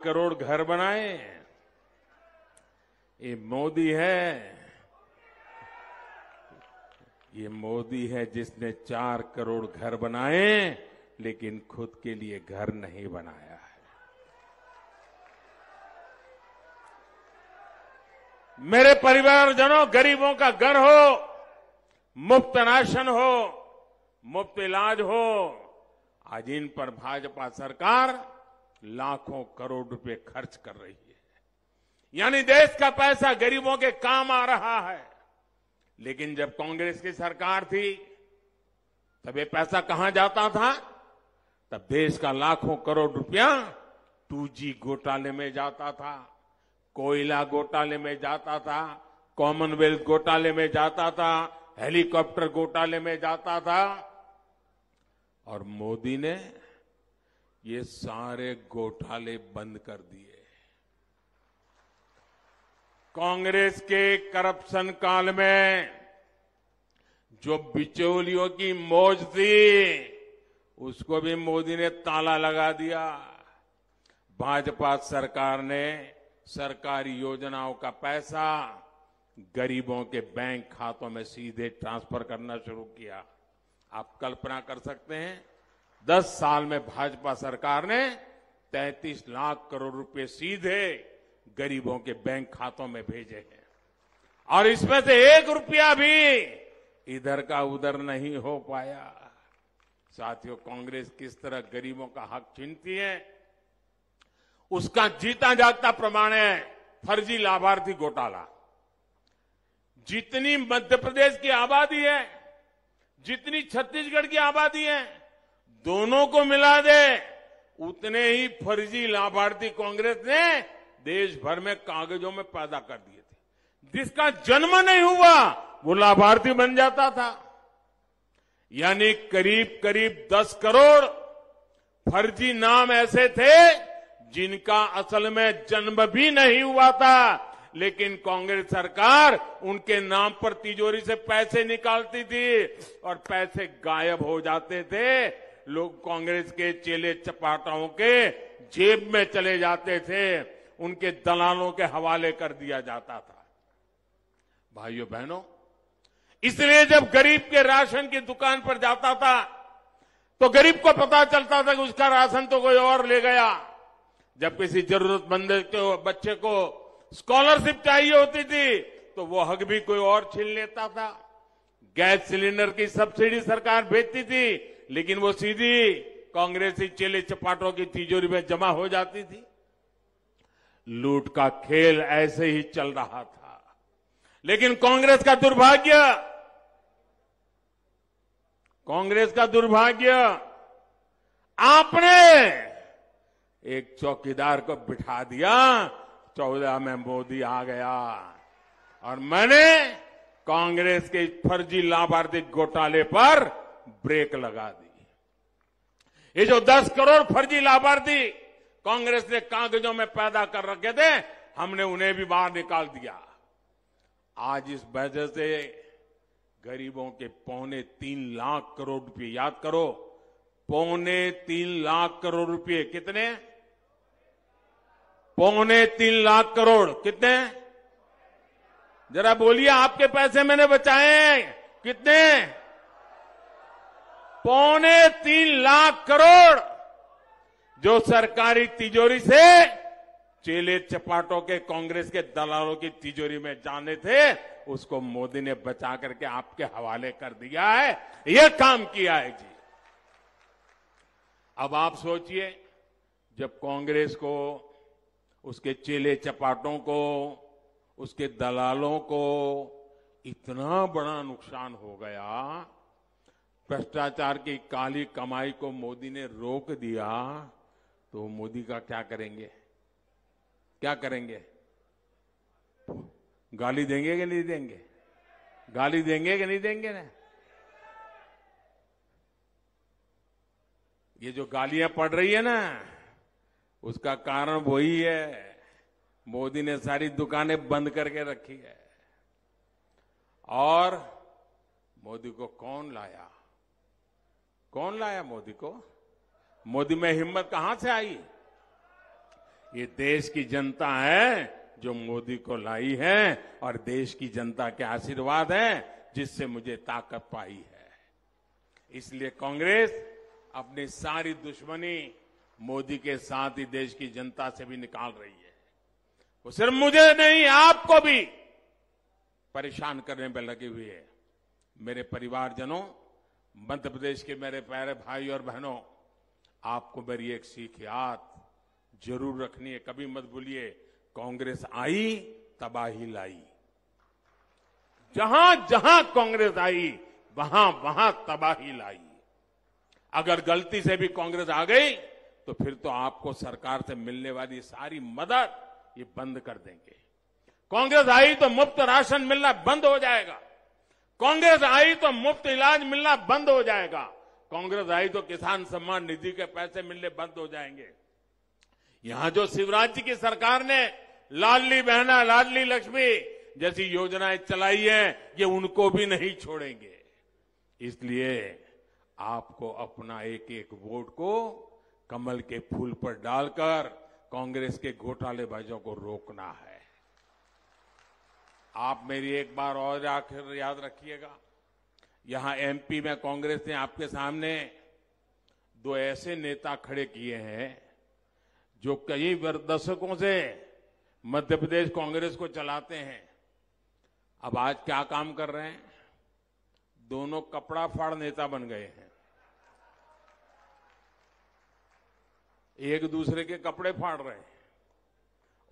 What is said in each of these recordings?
करोड़ घर बनाए, ये मोदी है। ये मोदी है जिसने 4 करोड़ घर बनाए लेकिन खुद के लिए घर नहीं बनाया है। मेरे परिवारजनों, गरीबों का घर हो, मुफ्त राशन हो, मुफ्त इलाज हो, आज इन पर भाजपा सरकार लाखों करोड़ रुपए खर्च कर रही है। यानी देश का पैसा गरीबों के काम आ रहा है। लेकिन जब कांग्रेस की सरकार थी तब ये पैसा कहां जाता था? तब देश का लाखों करोड़ रुपया 2G घोटाले में जाता था, कोयला घोटाले में जाता था, कॉमनवेल्थ घोटाले में जाता था, हेलीकॉप्टर घोटाले में जाता था। और मोदी ने ये सारे घोटाले बंद कर दिए। कांग्रेस के करप्शन काल में जो बिचौलियों की मौज थी उसको भी मोदी ने ताला लगा दिया। भाजपा सरकार ने सरकारी योजनाओं का पैसा गरीबों के बैंक खातों में सीधे ट्रांसफर करना शुरू किया। आप कल्पना कर सकते हैं 10 साल में भाजपा सरकार ने 33 लाख करोड़ रुपए सीधे गरीबों के बैंक खातों में भेजे हैं। और इसमें से 1 रुपया भी इधर का उधर नहीं हो पाया। साथियों, कांग्रेस किस तरह गरीबों का हक छीनती है उसका जीता जागता प्रमाण है फर्जी लाभार्थी घोटाला। जितनी मध्य प्रदेश की आबादी है, जितनी छत्तीसगढ़ की आबादी है, दोनों को मिला दे उतने ही फर्जी लाभार्थी कांग्रेस ने देश भर में कागजों में पैदा कर दिए थे। जिसका जन्म नहीं हुआ वो लाभार्थी बन जाता था। यानी करीब करीब 10 करोड़ फर्जी नाम ऐसे थे जिनका असल में जन्म भी नहीं हुआ था, लेकिन कांग्रेस सरकार उनके नाम पर तिजोरी से पैसे निकालती थी और पैसे गायब हो जाते थे। लोग कांग्रेस के चेले चपाटाओं के जेब में चले जाते थे, उनके दलालों के हवाले कर दिया जाता था। भाइयों बहनों, इसलिए जब गरीब के राशन की दुकान पर जाता था तो गरीब को पता चलता था कि उसका राशन तो कोई और ले गया। जब किसी जरूरतमंद के बच्चे को स्कॉलरशिप चाहिए होती थी तो वो हक भी कोई और छीन लेता था। गैस सिलेंडर की सब्सिडी सरकार भेजती थी लेकिन वो सीधी कांग्रेसी चेले चपाटों की तिजोरी में जमा हो जाती थी। लूट का खेल ऐसे ही चल रहा था। लेकिन कांग्रेस का दुर्भाग्य आपने एक चौकीदार को बिठा दिया। 14 में मोदी आ गया और मैंने कांग्रेस के फर्जी लाभार्थी घोटाले पर ब्रेक लगा दी। ये जो 10 करोड़ फर्जी लाभार्थी कांग्रेस ने कागजों में पैदा कर रखे थे, हमने उन्हें भी बाहर निकाल दिया। आज इस वजह से गरीबों के 3.25 लाख करोड़ रुपए, याद करो 3.25 लाख करोड़ रुपए, कितने? 3.25 लाख करोड़, कितने? जरा बोलिए, आपके पैसे मैंने बचाए हैं, कितने? 3.25 लाख करोड़ जो सरकारी तिजोरी से चेले चपाटों के कांग्रेस के दलालों की तिजोरी में जाने थे, उसको मोदी ने बचा करके आपके हवाले कर दिया है। यह काम किया है जी। अब आप सोचिए, जब कांग्रेस को, उसके चेले चपाटों को, उसके दलालों को इतना बड़ा नुकसान हो गया, भ्रष्टाचार की काली कमाई को मोदी ने रोक दिया, तो मोदी का क्या करेंगे? क्या करेंगे? गाली देंगे कि नहीं देंगे? गाली देंगे कि नहीं देंगे ना? ये जो गालियां पड़ रही है ना, उसका कारण वही है, मोदी ने सारी दुकानें बंद करके रखी है। और मोदी को कौन लाया? कौन लाया मोदी को? मोदी में हिम्मत कहां से आई? ये देश की जनता है जो मोदी को लाई है और देश की जनता के आशीर्वाद है जिससे मुझे ताकत पाई है। इसलिए कांग्रेस अपनी सारी दुश्मनी मोदी के साथ ही देश की जनता से भी निकाल रही है। वो सिर्फ मुझे नहीं आपको भी परेशान करने में लगी हुई है। मेरे परिवारजनों, मध्य प्रदेश के मेरे प्यारे भाई और बहनों, आपको मेरी एक सीख याद जरूर रखनी है। कभी मत भूलिए, कांग्रेस आई तबाही लाई। जहां जहां कांग्रेस आई वहां वहां तबाही लाई। अगर गलती से भी कांग्रेस आ गई तो फिर तो आपको सरकार से मिलने वाली सारी मदद ये बंद कर देंगे। कांग्रेस आई तो मुफ्त राशन मिलना बंद हो जाएगा। कांग्रेस आई तो मुफ्त इलाज मिलना बंद हो जाएगा। कांग्रेस आई तो किसान सम्मान निधि के पैसे मिलने बंद हो जाएंगे। यहां जो शिवराज जी की सरकार ने लाडली बहना, लाडली लक्ष्मी जैसी योजनाएं चलाई हैं, ये उनको भी नहीं छोड़ेंगे। इसलिए आपको अपना एक एक वोट को कमल के फूल पर डालकर कांग्रेस के घोटालेबाजों को रोकना है। आप मेरी एक बार और आखिर याद रखिएगा, यहां एमपी में कांग्रेस ने आपके सामने दो ऐसे नेता खड़े किए हैं जो कई दशकों से मध्य प्रदेश कांग्रेस को चलाते हैं। अब आज क्या काम कर रहे हैं? दोनों कपड़ा फाड़ नेता बन गए हैं। एक दूसरे के कपड़े फाड़ रहे हैं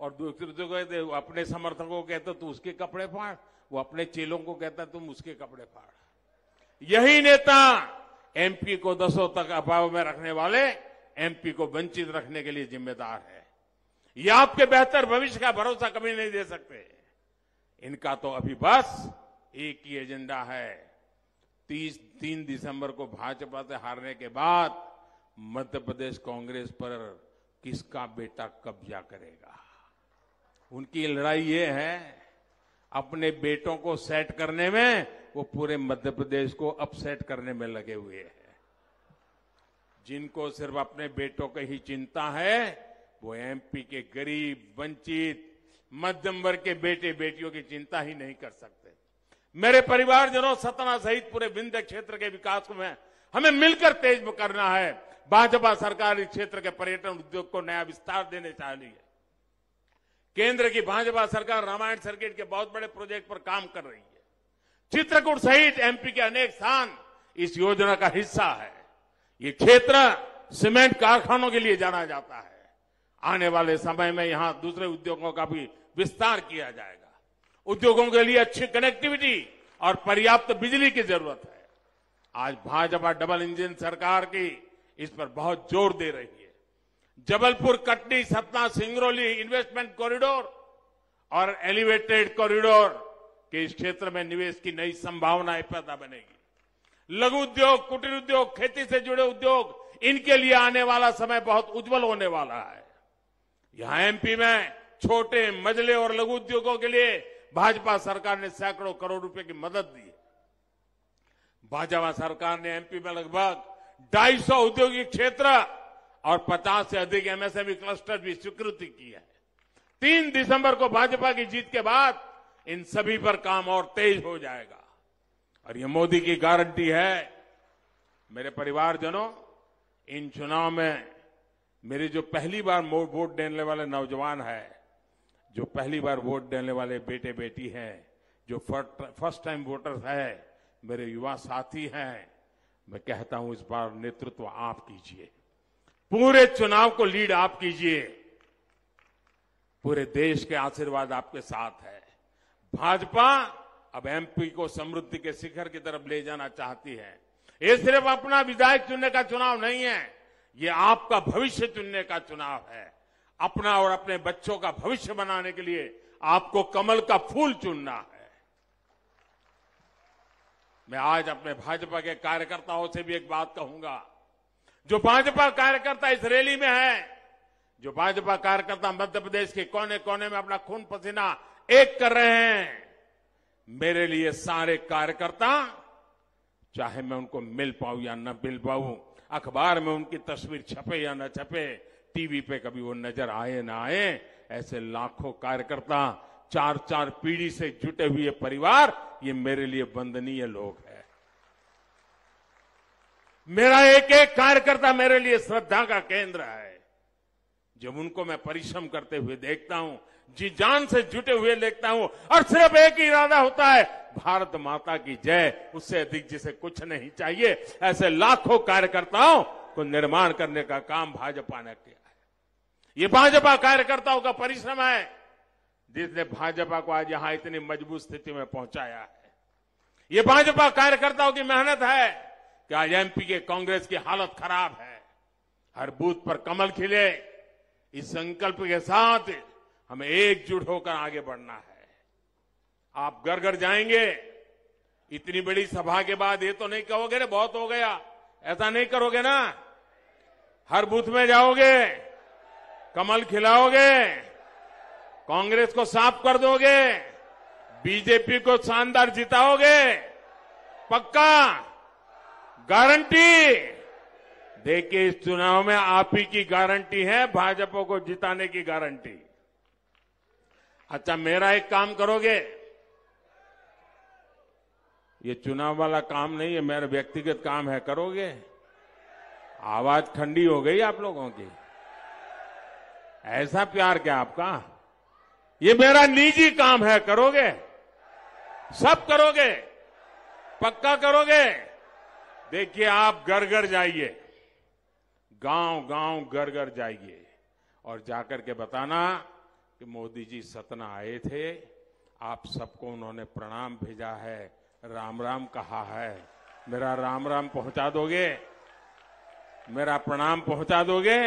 और दूसरे को अपने समर्थकों को कहते तू उसके कपड़े फाड़, वो अपने चेलों को कहता तुम उसके कपड़े फाड़। यही नेता एमपी को दशों तक अभाव में रखने वाले एमपी को वंचित रखने के लिए जिम्मेदार है। ये आपके बेहतर भविष्य का भरोसा कभी नहीं दे सकते। इनका तो अभी बस एक ही एजेंडा है, 3 दिसंबर को भाजपा से हारने के बाद मध्य प्रदेश कांग्रेस पर किसका बेटा कब्जा करेगा। उनकी लड़ाई ये है, अपने बेटों को सेट करने में वो पूरे मध्य प्रदेश को अपसेट करने में लगे हुए हैं। जिनको सिर्फ अपने बेटों की ही चिंता है वो एमपी के गरीब, वंचित, मध्यम वर्ग के बेटे बेटियों की चिंता ही नहीं कर सकते। मेरे परिवारजनों, सतना सहित पूरे विंध्य क्षेत्र के विकास में हमें मिलकर तेज करना है। भाजपा सरकार इस क्षेत्र के पर्यटन उद्योग को नया विस्तार देने चाह रही है। केंद्र की भाजपा सरकार रामायण सर्किट के बहुत बड़े प्रोजेक्ट पर काम कर रही है। चित्रकूट सहित एमपी के अनेक स्थान इस योजना का हिस्सा है। ये क्षेत्र सीमेंट कारखानों के लिए जाना जाता है। आने वाले समय में यहां दूसरे उद्योगों का भी विस्तार किया जाएगा। उद्योगों के लिए अच्छी कनेक्टिविटी और पर्याप्त बिजली की जरूरत है। आज भाजपा डबल इंजन सरकार की इस पर बहुत जोर दे रही है। जबलपुर, कटनी, सतना, सिंगरौली इन्वेस्टमेंट कॉरिडोर और एलिवेटेड कॉरिडोर के इस क्षेत्र में निवेश की नई संभावनाएं पैदा बनेगी। लघु उद्योग, कुटीर उद्योग, खेती से जुड़े उद्योग, इनके लिए आने वाला समय बहुत उज्जवल होने वाला है। यहां एमपी में छोटे, मझले और लघु उद्योगों के लिए भाजपा सरकार ने सैकड़ों करोड़ रुपए की मदद दी है। भाजपा सरकार ने एमपी में लगभग 250 औद्योगिक क्षेत्र और 50 से अधिक एमएसएमई क्लस्टर भी स्वीकृति की है। 3 दिसंबर को भाजपा की जीत के बाद इन सभी पर काम और तेज हो जाएगा और ये मोदी की गारंटी है। मेरे परिवारजनों, इन चुनाव में मेरे जो पहली बार वोट देने वाले नौजवान हैं, जो पहली बार वोट देने वाले बेटे बेटी हैं, जो फर्स्ट टाइम वोटर्स हैं, मेरे युवा साथी हैं, मैं कहता हूं इस बार नेतृत्व आप कीजिए। पूरे चुनाव को लीड आप कीजिए। पूरे देश के आशीर्वाद आपके साथ है। भाजपा अब एमपी को समृद्धि के शिखर की तरफ ले जाना चाहती है। ये सिर्फ अपना विधायक चुनने का चुनाव नहीं है, ये आपका भविष्य चुनने का चुनाव है। अपना और अपने बच्चों का भविष्य बनाने के लिए आपको कमल का फूल चुनना है। मैं आज अपने भाजपा के कार्यकर्ताओं से भी एक बात कहूंगा। जो भाजपा कार्यकर्ता इस रैली में है, जो भाजपा कार्यकर्ता मध्य प्रदेश के कोने कोने में अपना खून पसीना एक कर रहे हैं, मेरे लिए सारे कार्यकर्ता, चाहे मैं उनको मिल पाऊं या न मिल पाऊं, अखबार में उनकी तस्वीर छपे या न छपे, टीवी पे कभी वो नजर आए ना आए, ऐसे लाखों कार्यकर्ता, 4-4 पीढ़ी से जुटे हुए परिवार, ये मेरे लिए वंदनीय लोग हैं। मेरा एक एक कार्यकर्ता मेरे लिए श्रद्धा का केंद्र है। जब उनको मैं परिश्रम करते हुए देखता हूं, जी जान से जुटे हुए देखता हूं, और सिर्फ एक ही इरादा होता है, भारत माता की जय, उससे अधिक जिसे कुछ नहीं चाहिए, ऐसे लाखों कार्यकर्ताओं को निर्माण करने का काम भाजपा ने किया है। ये भाजपा कार्यकर्ताओं का परिश्रम है जिसने भाजपा को आज यहां इतनी मजबूत स्थिति में पहुंचाया है। ये भाजपा कार्यकर्ताओं की मेहनत है कि आज एमपी के कांग्रेस की हालत खराब है। हर बूथ पर कमल खिले, इस संकल्प के साथ हमें एकजुट होकर आगे बढ़ना है। आप घर घर जाएंगे, इतनी बड़ी सभा के बाद ये तो नहीं कहोगे ना बहुत हो गया, ऐसा नहीं करोगे ना। हर बूथ में जाओगे, कमल खिलाओगे, कांग्रेस को साफ कर दोगे, बीजेपी को शानदार जिताओगे, पक्का, गारंटी। देखिए, इस चुनाव में आप ही की गारंटी है, भाजपा को जिताने की गारंटी। अच्छा, मेरा एक काम करोगे? ये चुनाव वाला काम नहीं है, मेरा व्यक्तिगत काम है, करोगे? आवाज ठंडी हो गई आप लोगों की, ऐसा प्यार क्या आपका? ये मेरा निजी काम है, करोगे? सब करोगे? पक्का करोगे? देखिए, आप घर घर जाइए, गांव गांव घर घर जाइए और जाकर के बताना कि मोदी जी सतना आए थे, आप सबको उन्होंने प्रणाम भेजा है, राम राम कहा है। मेरा राम राम पहुंचा दोगे? मेरा प्रणाम पहुंचा दोगे?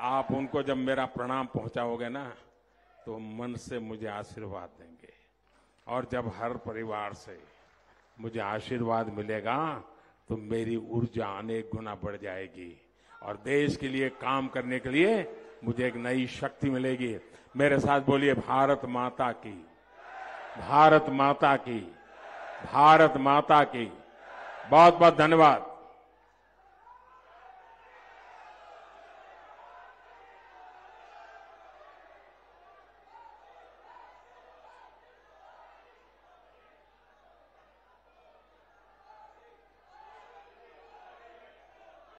आप उनको जब मेरा प्रणाम पहुंचाओगे ना, तो मन से मुझे आशीर्वाद देंगे। और जब हर परिवार से मुझे आशीर्वाद मिलेगा तो मेरी ऊर्जा अनेक गुना बढ़ जाएगी और देश के लिए काम करने के लिए मुझे एक नई शक्ति मिलेगी। मेरे साथ बोलिए, भारत माता की, भारत माता की, भारत माता की। बहुत बहुत धन्यवाद।